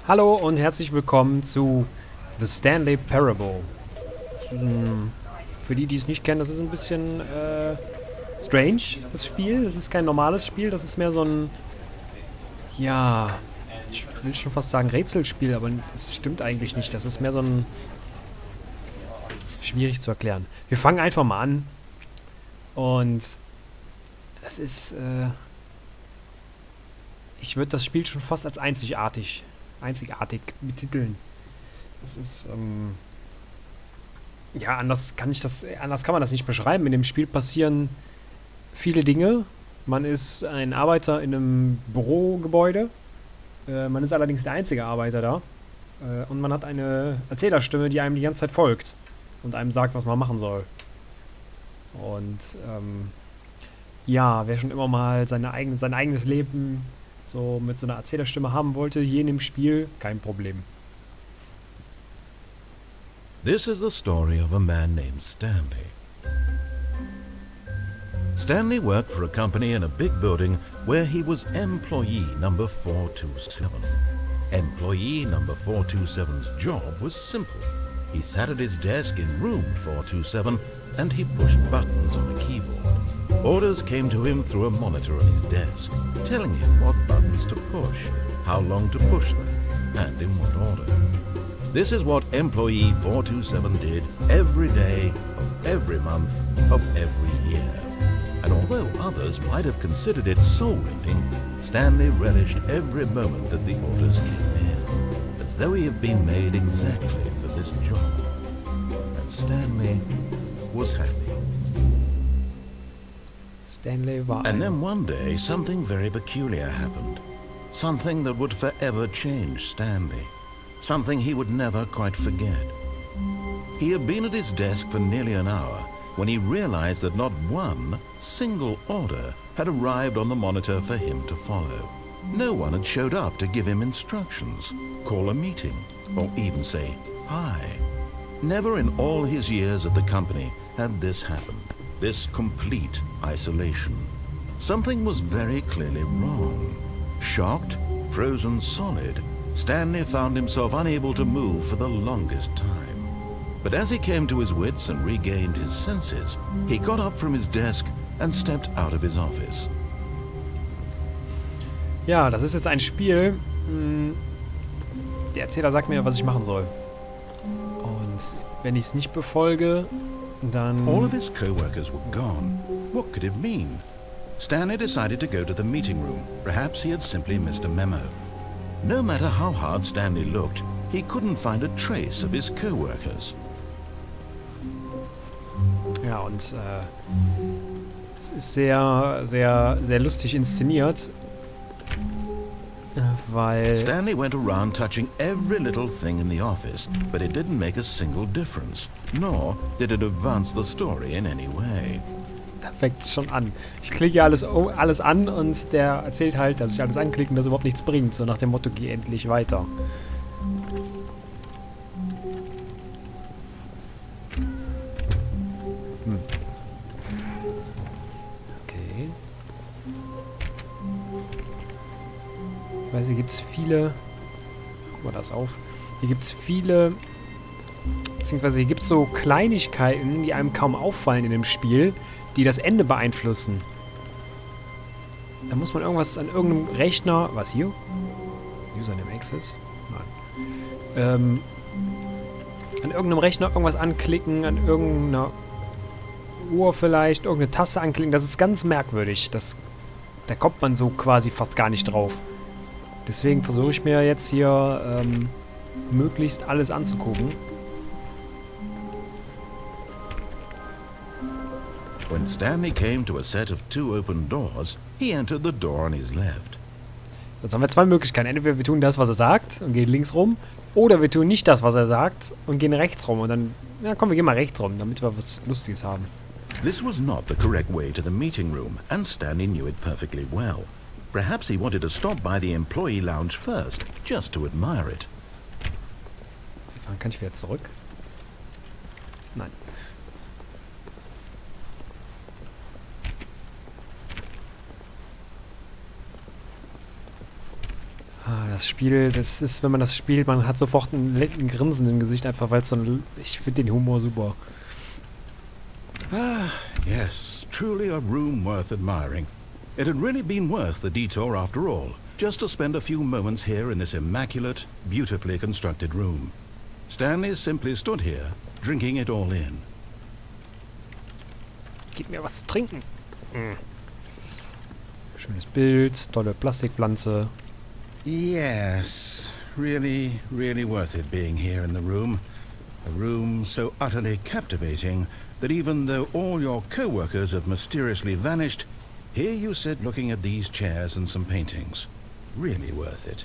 Hallo und herzlich willkommen zu The Stanley Parable. Für die, die es nicht kennen, das ist ein bisschen strange, das Spiel. Das ist kein normales Spiel, das ist mehr so ein, ja, ich will schon fast sagen Rätselspiel, aber es stimmt eigentlich nicht. Das ist mehr so ein, schwierig zu erklären. Wir fangen einfach mal an und es ist, ich würde das Spiel schon fast als einzigartig betiteln. Das ist, ja, anders kann man das nicht beschreiben. In dem Spiel passieren viele Dinge. Man ist ein Arbeiter in einem Bürogebäude. Man ist allerdings der einzige Arbeiter da. Und man hat eine Erzählerstimme, die einem die ganze Zeit folgt und einem sagt, was man machen soll. Und ja, wer schon immer mal sein eigenes Leben so mit so einer Erzählerstimme haben wollte, hier in dem Spiel, kein Problem. This is the story of a man named Stanley. Stanley worked for a company in a big building where he was employee number 427. Employee number 427's job was simple. He sat at his desk in room 427 and he pushed buttons on a keyboard. Orders came to him through a monitor on his desk, telling him what buttons to push, how long to push them, and in what order. This is what employee 427 did every day of every month of every year. And although others might have considered it soul-rending, Stanley relished every moment that the orders came in, as though he had been made exactly for this job. And Stanley was happy. Stanley war And then one day, something very peculiar happened. Something that would forever change Stanley. Something he would never quite forget. He had been at his desk for nearly an hour when he realized that not one single order had arrived on the monitor for him to follow. No one had showed up to give him instructions, call a meeting, or even say hi. Never in all his years at the company had this happened. This complete isolation. Something was very clearly wrong. Shocked, frozen solid, Stanley found himself unable to move for the longest time. But as he came to his wits and regained his senses, he got up from his desk and stepped out of his office. Ja, das ist jetzt ein Spiel. Der Erzähler sagt mir, was ich machen soll. Und wenn ich es nicht befolge, dann... All of his co-workers were gone. What could it mean? Stanley decided to go to the meeting room. Perhaps he had simply missed a memo. No matter how hard Stanley looked, he couldn't find a trace of his co-workers. Ja, und es ist sehr, sehr, sehr lustig inszeniert, weil... Stanley went around touching every little thing in the office, but it didn't make a single difference, nor did it advance the story in any way. Da fängt es schon an. Ich klicke alles an und der erzählt halt, dass ich alles anklicke und das überhaupt nichts bringt. So nach dem Motto, geh endlich weiter. Okay. Ich weiß, hier gibt es viele... Guck mal das auf. Hier gibt es viele... Beziehungsweise hier gibt es so Kleinigkeiten, die einem kaum auffallen in dem Spiel, die das Ende beeinflussen. Da muss man irgendwas an irgendeinem Rechner... Was hier? Username Access? Nein. An irgendeinem Rechner irgendwas anklicken, an irgendeiner Uhr vielleicht, irgendeine Taste anklicken. Das ist ganz merkwürdig. Da kommt man so quasi fast gar nicht drauf. Deswegen versuche ich mir jetzt hier möglichst alles anzugucken. When Stanley came to a set of 2 open doors, he entered the door on his left. So, jetzt haben wir zwei Möglichkeiten. Entweder wir tun das, was er sagt und gehen links rum, oder wir tun nicht das, was er sagt und gehen rechts rum. Und dann, ja komm, wir gehen mal rechts rum, damit wir was Lustiges haben. This was not the correct way to the meeting room, and Stanley knew it perfectly well. Perhaps he wanted to stop by the employee lounge first, just to admire it. Kann ich wieder zurück? Nein. Das Spiel, das ist, wenn man das spielt, man hat sofort ein Grinsen im Gesicht, einfach weil es so ein... Ich finde den Humor super. Ah, yes, truly a room worth admiring. It had really been worth the detour after all, just to spend a few moments here in this immaculate, beautifully constructed room. Stanley simply stood here, drinking it all in. Gib mir was zu trinken. Schönes Bild, tolle Plastikpflanze. Yes, really, really worth it being here in the room. A room so utterly captivating that even though all your co-workers have mysteriously vanished, here you sit looking at these chairs and some paintings. Really worth it.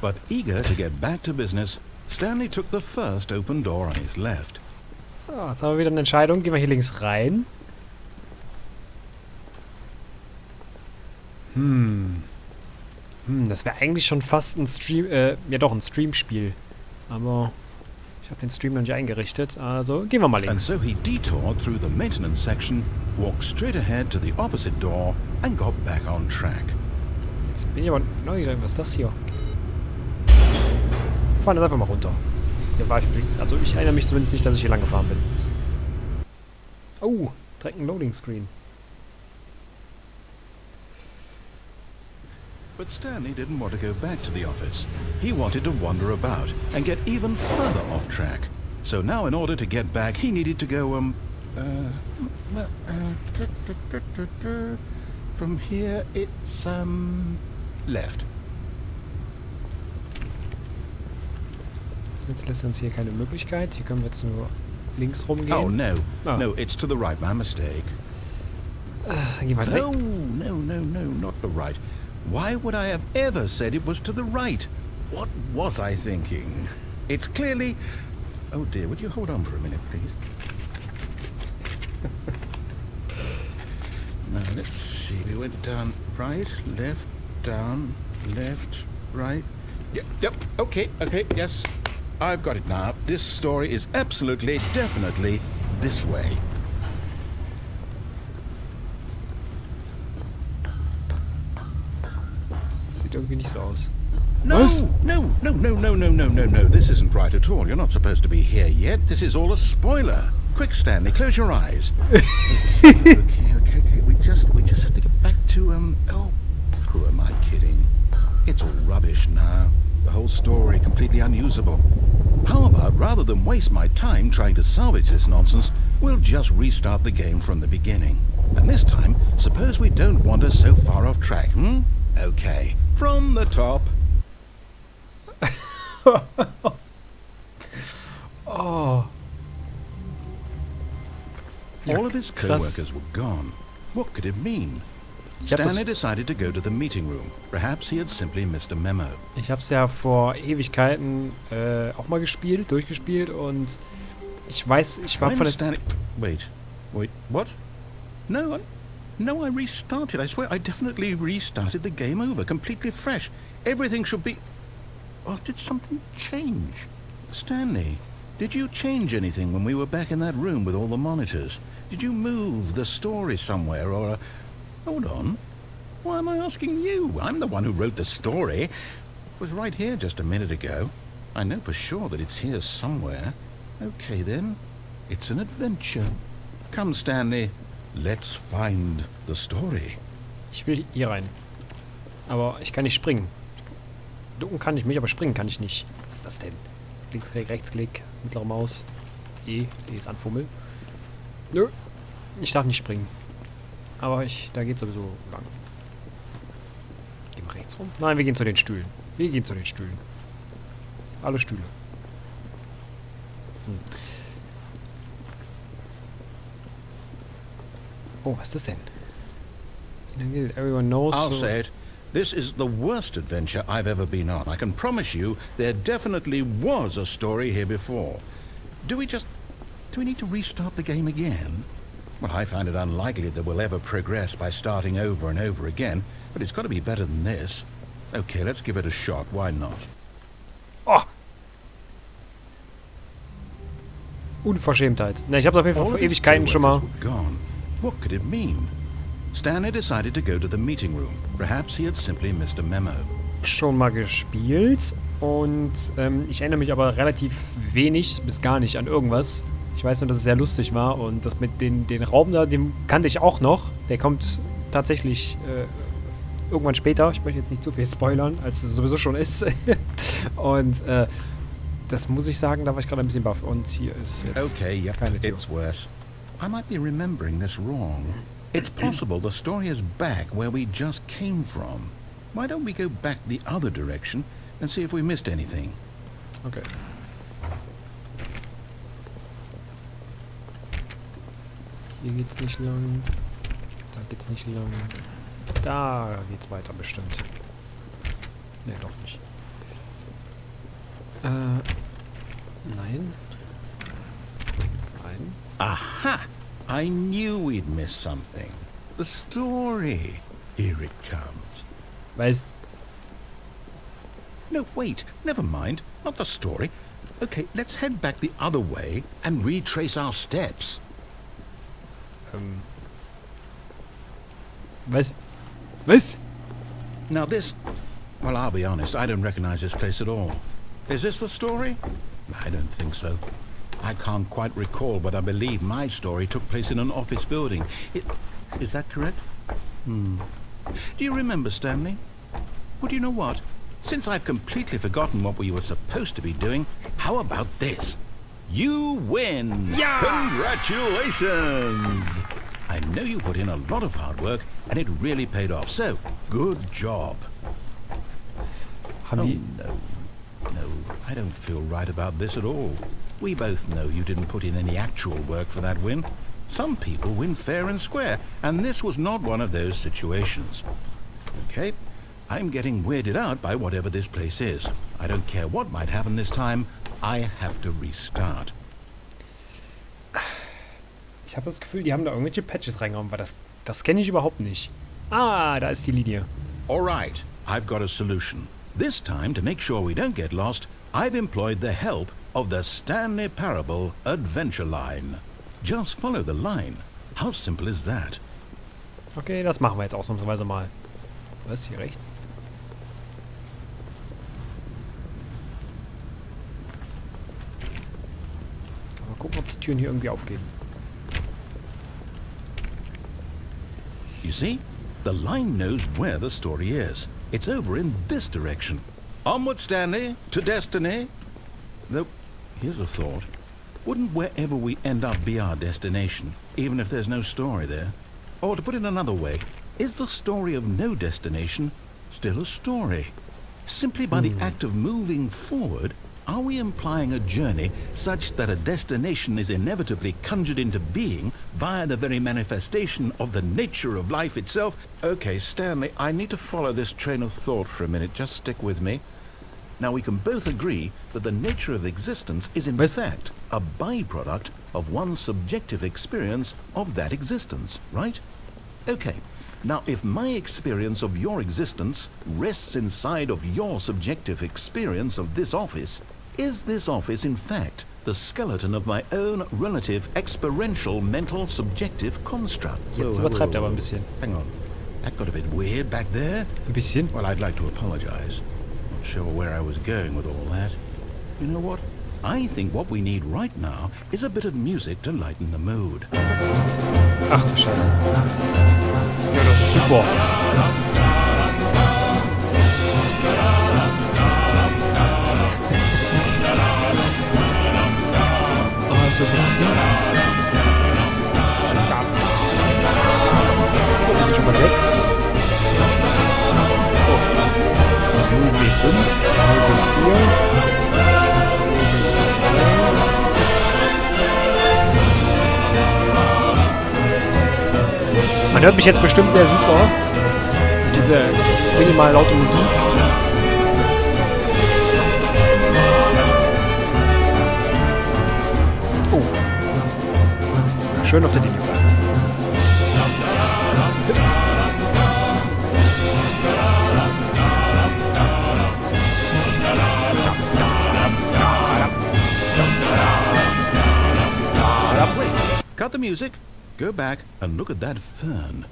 But eager to get back to business, Stanley took the first open door on his left. So, jetzt haben wir wieder eine Entscheidung. Gehen wir hier links rein. Das wäre eigentlich schon fast ein Stream, ja doch, ein Stream-Spiel. Aber ich habe den Stream noch nicht eingerichtet, also gehen wir mal links. And so he detoured through the maintenance section, walked straight ahead to the opposite door and got back on track. Jetzt bin ich aber neugierig, was ist das hier? Wir fahren jetzt einfach mal runter. Hier war ich, also ich erinnere mich zumindest nicht, dass ich hier lang gefahren bin. Oh, direkt ein Loading Screen. But Stanley didn't want to go back to the office. He wanted to wander about and get even further off track. So now in order to get back, he needed to go, from here it's, left. Jetzt lässt uns hier keine Möglichkeit. Hier können wir jetzt nur links rumgehen. Oh, no. Oh. No, it's to the right. My mistake. Dann gehen wir direkt. No, not the right. Why would I have ever said it was to the right? What was I thinking? It's clearly... Oh dear, would you hold on for a minute, please? Now, let's see. We went down right, left, down, left, right. Yep, okay, yes. I've got it now. This story is absolutely, definitely this way. Sieht irgendwie nicht so aus. No, Was? no. This isn't right at all. You're not supposed to be here yet. This is all a spoiler. Quick, Stanley, close your eyes. Okay. We just have to get back to, oh, who am I kidding? It's all rubbish now. The whole story completely unusable. How about, rather than waste my time trying to salvage this nonsense, we'll just restart the game from the beginning. And this time, suppose we don't wander so far off track, Okay, from the top. Oh. Ja, all of his co-workers were gone. What could it mean? Stanley decided to go to the meeting room. Perhaps he had simply missed a memo. Ich habe es ja vor Ewigkeiten auch mal durchgespielt und ich weiß, ich war von der... Wait, what? No, I restarted. I swear I definitely restarted the game over, completely fresh. Everything should be... Oh, did something change? Stanley, did you change anything when we were back in that room with all the monitors? Did you move the story somewhere or... Hold on. Why am I asking you? I'm the one who wrote the story. It was right here just a minute ago. I know for sure that it's here somewhere. Okay, then. It's an adventure. Come, Stanley. Let's find the story. Ich will hier rein. Aber ich kann nicht springen. Ducken kann ich mich, aber springen kann ich nicht. Was ist das denn? Linksklick, Rechtsklick, mittlere Maus. E ist anfummeln. Nö. Ich darf nicht springen. Aber da geht sowieso lang. Gehen wir rechts rum? Nein, wir gehen zu den Stühlen. Alle Stühle. Oh, was ist das denn? Everyone knows. I'll say it. This is the worst adventure I've ever been on. I can promise you there definitely was a story here before. Do we need to restart the game again? Well, I find it unlikely that we'll ever progress by starting over and over again, but it's got to be better than this. Okay, let's give it a shot. Why not? Oh! Unverschämtheit. Na, ich habe auf jeden Fall vor Ewigkeiten schon mal... What could it mean? Stanley decided to go to the meeting room. Perhaps he had simply missed a memo. schon mal gespielt und ich erinnere mich aber relativ wenig bis gar nicht an irgendwas. Ich weiß nur, dass es sehr lustig war und das mit den Raum da, den kannte ich auch noch. Der kommt tatsächlich irgendwann später. Ich möchte jetzt nicht zu viel spoilern, als es sowieso schon ist. Und das muss ich sagen, da war ich gerade ein bisschen baff. Und hier ist jetzt keine Tür. It's worse. I might be remembering this wrong. It's possible the story is back where we just came from. Why don't we go back the other direction and see if we missed anything? Okay. Hier geht's nicht lang. Da geht's nicht lang. Da geht's weiter bestimmt. Ne, doch nicht. Nein. Nein. Aha! I knew we'd miss something. The story. Here it comes. Weiß. No, wait. Never mind. Not the story. Okay, let's head back the other way and retrace our steps. Was? Was? Now this... Well, I'll be honest. I don't recognize this place at all. Is this the story? I don't think so. I can't quite recall, but I believe my story took place in an office building. Is that correct? Do you remember, Stanley? Well, do you know what? Since I've completely forgotten what we were supposed to be doing, how about this? You win! Yeah! Congratulations! I know you put in a lot of hard work, and it really paid off, so good job. Haben die... No, I don't feel right about this at all. We both know you didn't put in any actual work for that win. Some people win fair and square, and this was not one of those situations. Okay, I'm getting weirded out by whatever this place is. I don't care what might happen this time. I have to restart. Ich habe das Gefühl, die haben da irgendwelche Patches reingehauen, weil das kenne ich überhaupt nicht. Ah, da ist die Linie. All right, I've got a solution. This time, to make sure we don't get lost, I've employed the help of the Stanley Parable Adventure Line. Just follow the line. How simple is that? Okay, das machen wir jetzt ausnahmsweise mal. Was, hier rechts? Mal gucken, ob die Türen hier irgendwie aufgehen. You see? The line knows where the story is. It's over in this direction. Onward, Stanley, to destiny. Though, here's a thought. Wouldn't wherever we end up be our destination, even if there's no story there? Or to put it another way, is the story of no destination still a story? Simply by the act of moving forward, are we implying a journey such that a destination is inevitably conjured into being via the very manifestation of the nature of life itself? Okay, Stanley, I need to follow this train of thought for a minute. Just stick with me. Now, we can both agree that the nature of existence is in fact a byproduct of one's subjective experience of that existence, right? Okay. Now, if my experience of your existence rests inside of your subjective experience of this office, is this office, in fact, the skeleton of my own relative experiential mental subjective construct? Jetzt übertreibt er aber ein bisschen. Hang on. That got a bit weird back there. Ein bisschen? Well, I'd like to apologize. Not sure where I was going with all that. You know what? I think what we need right now is a bit of music to lighten the mood. Ach du Scheiße. Ja, das ist super. Oh, so gut. Das sind schon mal 6. Oh. 0B5, 0B4. Man hört mich jetzt bestimmt sehr super durch diese minimal laute Musik. Oh. Schön auf der Linie bleiben. Cut the music. Go back and look at that fern.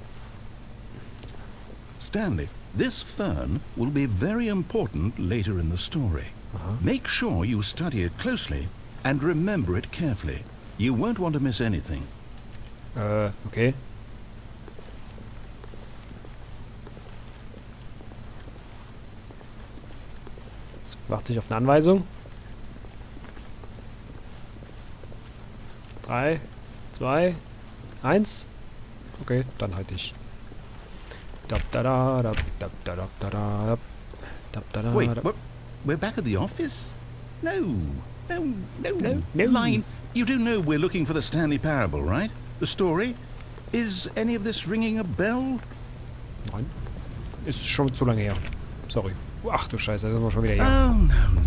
Stanley, This fern will be very important later in the story. Make sure you study it closely and remember it carefully. You won't want to miss anything. Okay. Jetzt warte ich auf eine Anweisung. 3, 2, 1. Okay, dann halt ich. Wait, what? We're back at the office? No. No. Line, you do know we're looking for the Stanley Parable, right? The story? Is any of this ringing a bell? Nein. Ist schon zu lange her. Sorry. Ach du Scheiße, da sind wir schon wieder hier.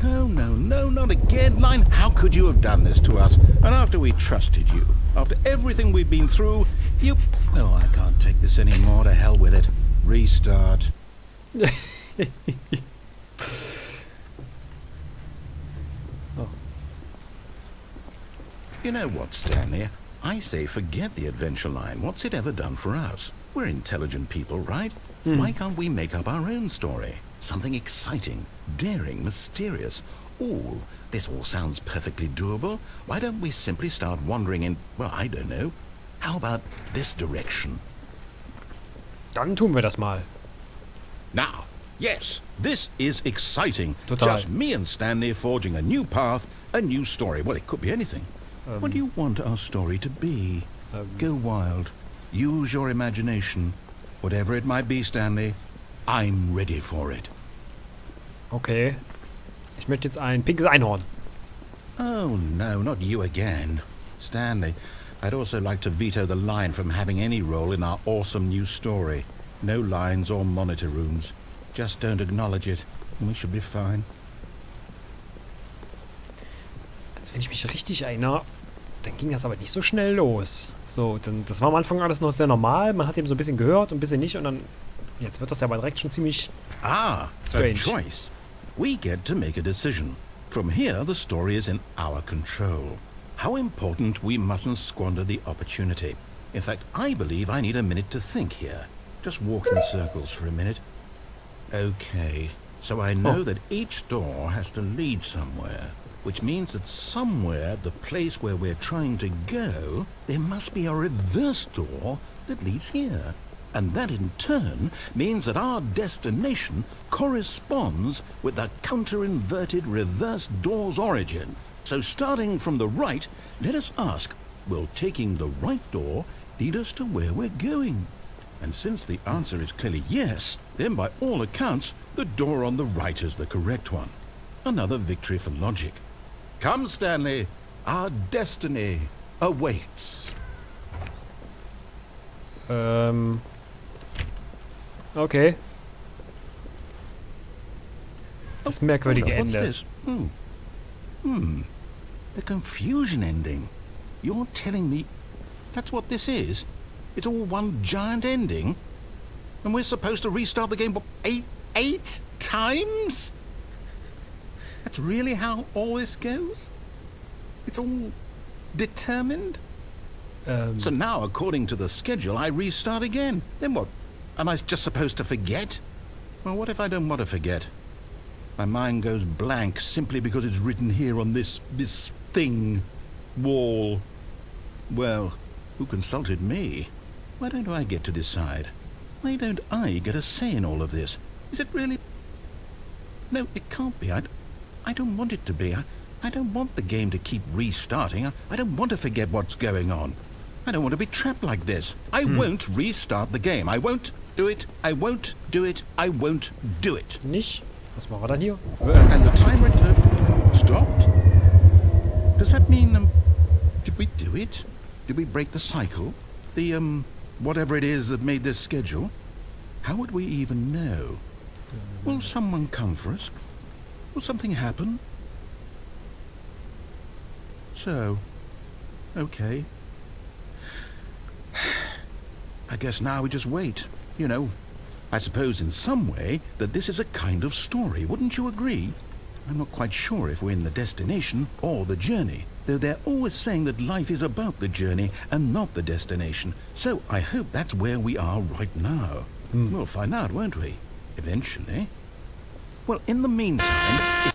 Oh, no, not again. Line, how could you have done this to us? And after we trusted you, after everything we've been through, you... Oh, I can't take this anymore. To hell with it. Restart. Oh. You know what, Stanley? I say forget the adventure line. What's it ever done for us? We're intelligent people, right? Why can't we make up our own story? Something exciting, daring, mysterious. Oh, this all sounds perfectly doable. Why don't we simply start wandering in, well, I don't know. How about this direction? Dann tun wir das mal. Now, yes, this is exciting. Total. Just me and Stanley forging a new path, a new story. Well, it could be anything. What do you want our story to be? Go wild. Use your imagination. Whatever it might be, Stanley, I'm ready for it. Okay. Ich möchte jetzt ein pinkes Einhorn. Oh, no, not you again. Stanley, I'd also like to veto the line from having any role in our awesome new story. No lines or monitor rooms. Just don't acknowledge it, and we should be fine. Also wenn ich mich richtig erinnere, dann ging das aber nicht so schnell los. So, dann, das war am Anfang alles noch sehr normal. Man hat eben so ein bisschen gehört und ein bisschen nicht. Und dann, jetzt wird das ja aber direkt schon ziemlich strange. A choice. We get to make a decision. From here, the story is in our control. How important we mustn't squander the opportunity. In fact, I believe I need a minute to think here. Just walk in circles for a minute. Okay, so I know that each door has to lead somewhere, which means that somewhere at the place where we're trying to go, there must be a reverse door that leads here. And that in turn means that our destination corresponds with the counter-inverted reverse door's origin. So starting from the right, let us ask, will taking the right door lead us to where we're going? And since the answer is clearly yes, then by all accounts, the door on the right is the correct one. Another victory for logic. Come, Stanley, our destiny awaits. Okay. Das merkwürdige What's Ende. this? The confusion ending. You're telling me that's what this is? It's all one giant ending? And we're supposed to restart the game eight times? That's really how all this goes? It's all determined? So now, according to the schedule, I restart again. Then what? Am I just supposed to forget? Well, what if I don't want to forget? My mind goes blank simply because it's written here on this thing, wall. Well, who consulted me? Why don't I get to decide? Why don't I get a say in all of this? Is it really... No, it can't be. I don't want it to be. I don't want the game to keep restarting. I don't want to forget what's going on. I don't want to be trapped like this. I won't restart the game. I won't do it. I won't do it. I won't do it. Nicht? Was machen wir dann hier? And the timer stopped? Does that mean, did we do it? Did we break the cycle? The, whatever it is that made this schedule? How would we even know? Will someone come for us? Will something happen? So, okay. I guess now we just wait. You know, I suppose in some way that this is a kind of story. Wouldn't you agree? I'm not quite sure if we're in the destination or the journey, though they're always saying that life is about the journey and not the destination. So I hope that's where we are right now. We'll find out, won't we? Eventually. Well, in the meantime, if